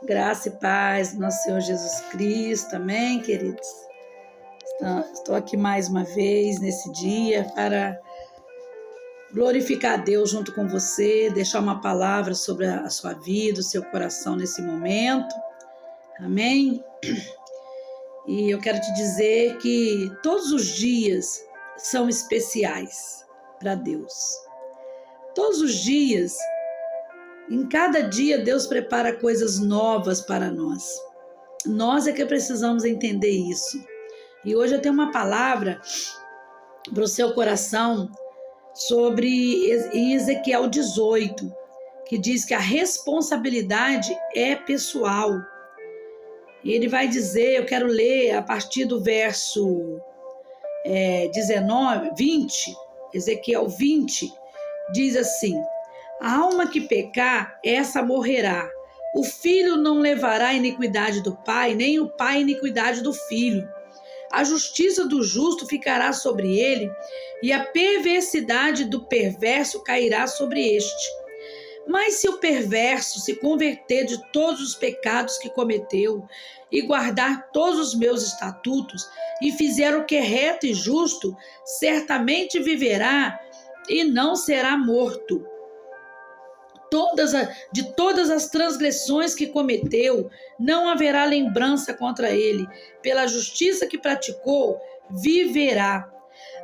Graça e paz do nosso Senhor Jesus Cristo, amém, queridos? Estou aqui mais uma vez nesse dia para glorificar a Deus junto com você, deixar uma palavra sobre a sua vida, o seu coração nesse momento, amém? E eu quero te dizer que todos os dias são especiais para Deus. Todos os dias, em cada dia, Deus prepara coisas novas para nós. Nós é que precisamos entender isso. E hoje eu tenho uma palavra para o seu coração sobre Ezequiel 18, que diz que a responsabilidade é pessoal. E ele vai dizer, eu quero ler a partir do verso 20, Ezequiel 20, diz assim: a alma que pecar, essa morrerá. O filho não levará a iniquidade do pai, nem o pai a iniquidade do filho. A justiça do justo ficará sobre ele, e a perversidade do perverso cairá sobre este. Mas se o perverso se converter de todos os pecados que cometeu, e guardar todos os meus estatutos, e fizer o que é reto e justo, certamente viverá e não será morto. De todas as transgressões que cometeu, não haverá lembrança contra ele. Pela justiça que praticou, viverá.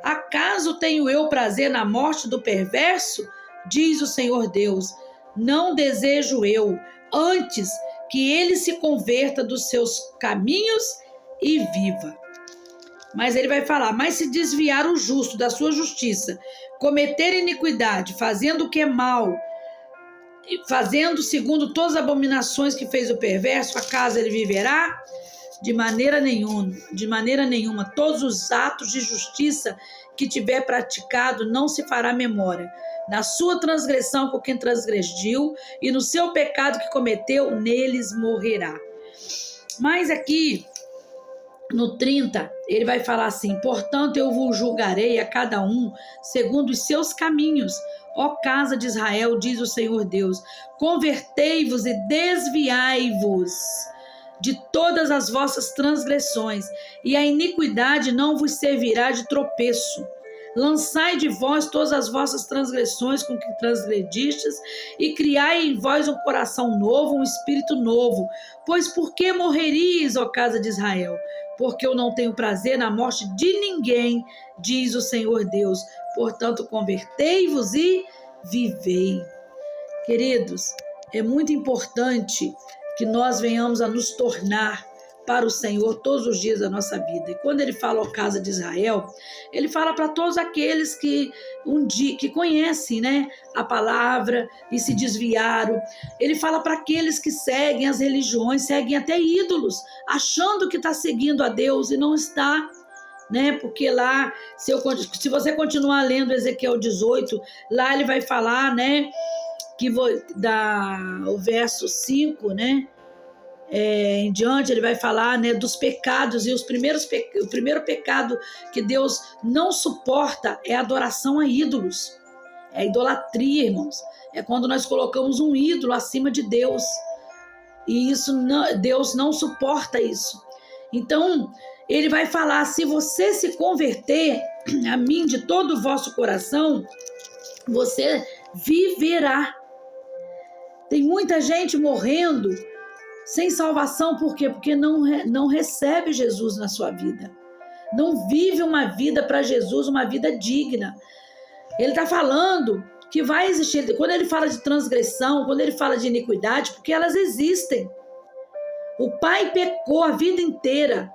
Acaso tenho eu prazer na morte do perverso? Diz o Senhor Deus. Não desejo eu, antes que ele se converta dos seus caminhos e viva. Mas ele vai falar, mas se desviar o justo da sua justiça, cometer iniquidade, fazendo o que é mal, fazendo segundo todas as abominações que fez o perverso, acaso ele viverá? De maneira nenhuma. Todos os atos de justiça que tiver praticado não se fará memória. Na sua transgressão com quem transgrediu e no seu pecado que cometeu, neles morrerá. Mas aqui no 30, ele vai falar assim: portanto eu vos julgarei a cada um segundo os seus caminhos. Ó casa de Israel, diz o Senhor Deus, convertei-vos e desviai-vos de todas as vossas transgressões, e a iniquidade não vos servirá de tropeço. Lançai de vós todas as vossas transgressões com que transgredistes, e criai em vós um coração novo, um espírito novo. Pois por que morreríeis, ó casa de Israel? Porque eu não tenho prazer na morte de ninguém, diz o Senhor Deus. Portanto, convertei-vos e vivei. Queridos, é muito importante que nós venhamos a nos tornar para o Senhor todos os dias da nossa vida. E quando ele fala ao casa de Israel, ele fala para todos aqueles que que conhecem, né, a palavra e se desviaram. Ele fala para aqueles que seguem as religiões, seguem até ídolos, achando que está seguindo a Deus e não está, né? Porque lá, se você continuar lendo Ezequiel 18, lá ele vai falar, né, que o verso 5, né, em diante, ele vai falar, né, dos pecados, e o primeiro pecado que Deus não suporta é a adoração a ídolos, é a idolatria, irmãos. É quando nós colocamos um ídolo acima de Deus, e Deus não suporta isso. Então ele vai falar: se você se converter a mim de todo o vosso coração, você viverá. Tem muita gente morrendo sem salvação, por quê? Porque não recebe Jesus na sua vida. Não vive uma vida para Jesus, uma vida digna. Ele está falando que vai existir, quando ele fala de transgressão, quando ele fala de iniquidade, porque elas existem. O pai pecou a vida inteira,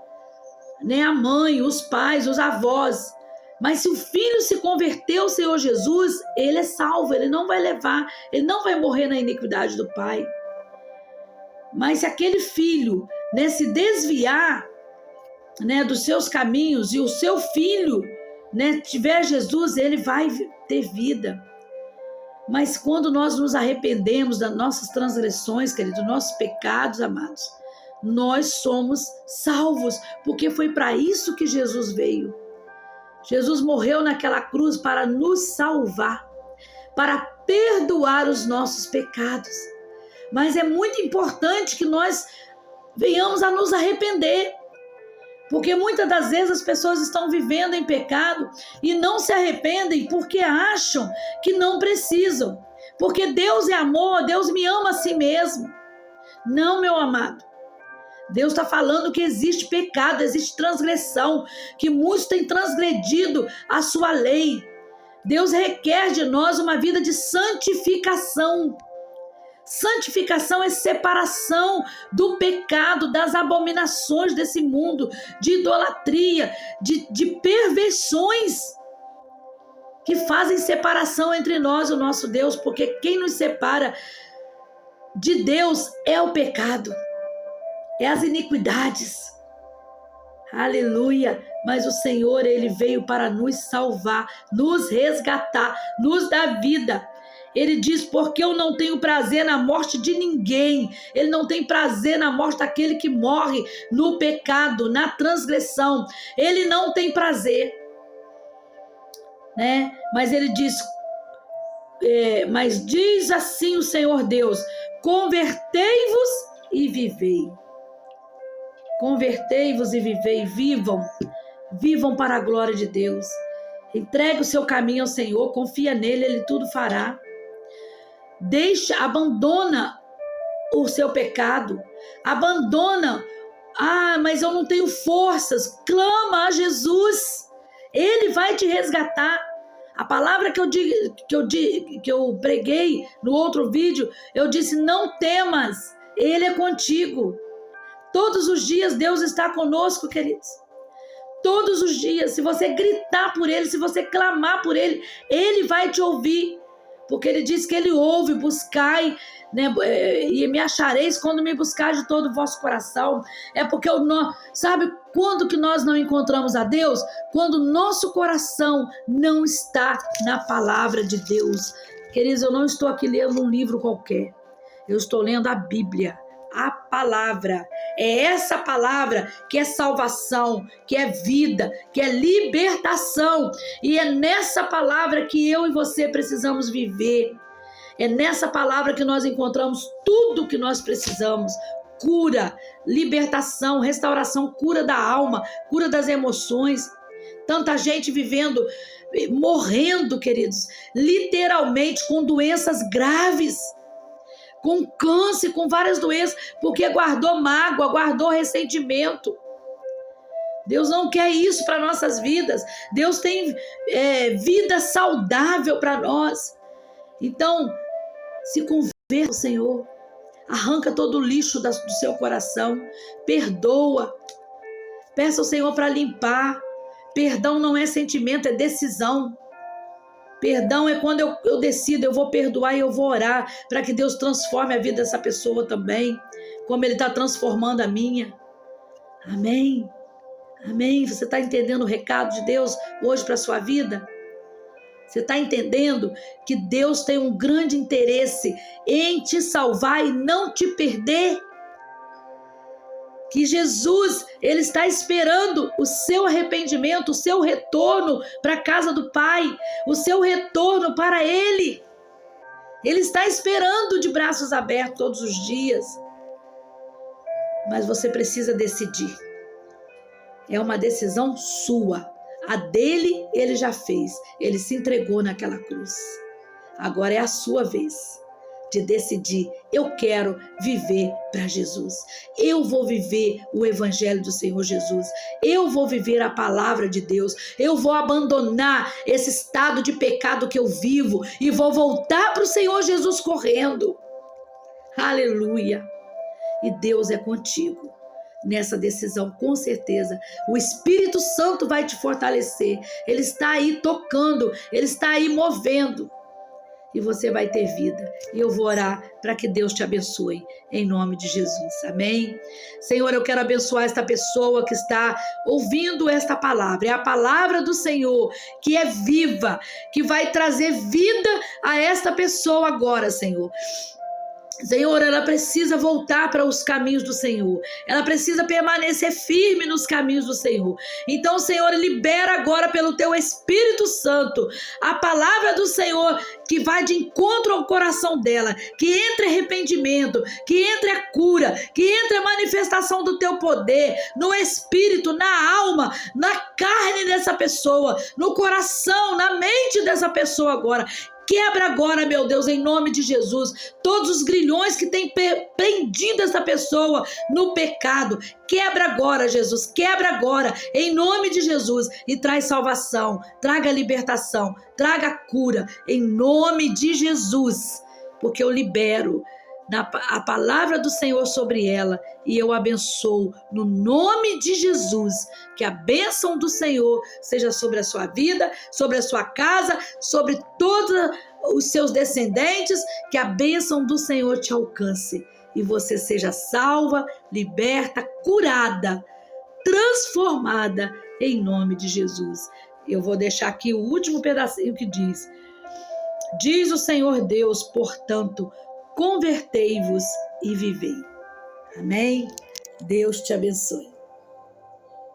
né? A mãe, os pais, os avós. Mas se o filho se converteu ao Senhor Jesus, ele é salvo, ele não vai morrer na iniquidade do pai. Mas se aquele filho, né, se desviar, né, dos seus caminhos, e o seu filho, né, tiver Jesus, ele vai ter vida. Mas quando nós nos arrependemos das nossas transgressões, queridos, dos nossos pecados, amados, nós somos salvos, porque foi para isso que Jesus veio. Jesus morreu naquela cruz para nos salvar, para perdoar os nossos pecados, Mas é muito importante que nós venhamos a nos arrepender. Porque muitas das vezes as pessoas estão vivendo em pecado e não se arrependem porque acham que não precisam. Porque Deus é amor, Deus me ama a si mesmo. Não, meu amado. Deus está falando que existe pecado, existe transgressão, que muitos têm transgredido a sua lei. Deus requer de nós uma vida de santificação. Santificação é separação do pecado, das abominações desse mundo, de idolatria, de perversões que fazem separação entre nós e o nosso Deus, porque quem nos separa de Deus é o pecado, é as iniquidades. Aleluia! Mas o Senhor, Ele veio para nos salvar, nos resgatar, nos dar vida. Ele diz, porque eu não tenho prazer na morte de ninguém. Ele não tem prazer na morte daquele que morre no pecado, na transgressão. Ele não tem prazer, né? Mas ele diz, mas diz assim o Senhor Deus, convertei-vos e vivei. Convertei-vos e vivei, vivam para a glória de Deus. Entregue o seu caminho ao Senhor, confia nele, Ele tudo fará. Abandona o seu pecado, abandona, mas eu não tenho forças, clama a Jesus, Ele vai te resgatar. A palavra que eu preguei no outro vídeo, eu disse, não temas, Ele é contigo. Todos os dias Deus está conosco, queridos. Todos os dias, se você gritar por Ele, se você clamar por Ele, Ele vai te ouvir. Porque Ele diz que Ele ouve, buscai, né, e me achareis quando me buscar de todo o vosso coração. É porque sabe quando que nós não encontramos a Deus? Quando o nosso coração não está na palavra de Deus. Queridos, eu não estou aqui lendo um livro qualquer. Eu estou lendo a Bíblia. A palavra, é essa palavra que é salvação, que é vida, que é libertação, e é nessa palavra que eu e você precisamos viver. É nessa palavra que nós encontramos tudo o que nós precisamos: cura, libertação, restauração, cura da alma, cura das emoções. Tanta gente vivendo, morrendo, queridos, literalmente com doenças graves, com câncer, com várias doenças, porque guardou mágoa, guardou ressentimento. Deus não quer isso para nossas vidas. Deus tem vida saudável para nós. Então, se converta ao Senhor, arranca todo o lixo do seu coração, perdoa, peça ao Senhor para limpar. Perdão não é sentimento, é decisão. Perdão é quando eu decido, eu vou perdoar e eu vou orar para que Deus transforme a vida dessa pessoa também, como Ele está transformando a minha. Amém? Amém? Você está entendendo o recado de Deus hoje para a sua vida? Você está entendendo que Deus tem um grande interesse em te salvar e não te perder? Que Jesus, Ele está esperando o seu arrependimento, o seu retorno para a casa do Pai, o seu retorno para Ele. Ele está esperando de braços abertos todos os dias. Mas você precisa decidir. É uma decisão sua. A dele, Ele já fez. Ele se entregou naquela cruz. Agora é a sua vez de decidir, eu quero viver para Jesus. Eu vou viver o Evangelho do Senhor Jesus. Eu vou viver a palavra de Deus. Eu vou abandonar esse estado de pecado que eu vivo e vou voltar para o Senhor Jesus correndo. Aleluia! E Deus é contigo nessa decisão, com certeza. O Espírito Santo vai te fortalecer. Ele está aí tocando, Ele está aí movendo. E você vai ter vida. E eu vou orar para que Deus te abençoe, em nome de Jesus. Amém? Senhor, eu quero abençoar esta pessoa que está ouvindo esta palavra. É a palavra do Senhor, que é viva, que vai trazer vida a esta pessoa agora, Senhor. Senhor, ela precisa voltar para os caminhos do Senhor. Ela precisa permanecer firme nos caminhos do Senhor. Então, Senhor, libera agora pelo teu Espírito Santo a palavra do Senhor que vai de encontro ao coração dela, que entre arrependimento, que entre a cura, que entre a manifestação do teu poder no espírito, na alma, na carne dessa pessoa, no coração, na mente dessa pessoa agora. Quebra agora, meu Deus, em nome de Jesus, todos os grilhões que têm prendido essa pessoa no pecado. Quebra agora, Jesus, quebra agora, em nome de Jesus, e traz salvação, traga libertação, traga cura, em nome de Jesus, porque eu libero a palavra do Senhor sobre ela e eu abençoo no nome de Jesus, que a bênção do Senhor seja sobre a sua vida, sobre a sua casa, sobre todos os seus descendentes, que a bênção do Senhor te alcance e você seja salva, liberta, curada, transformada em nome de Jesus. Eu vou deixar aqui o último pedacinho que diz o Senhor Deus, portanto, convertei-vos e vivei. Amém? Deus te abençoe.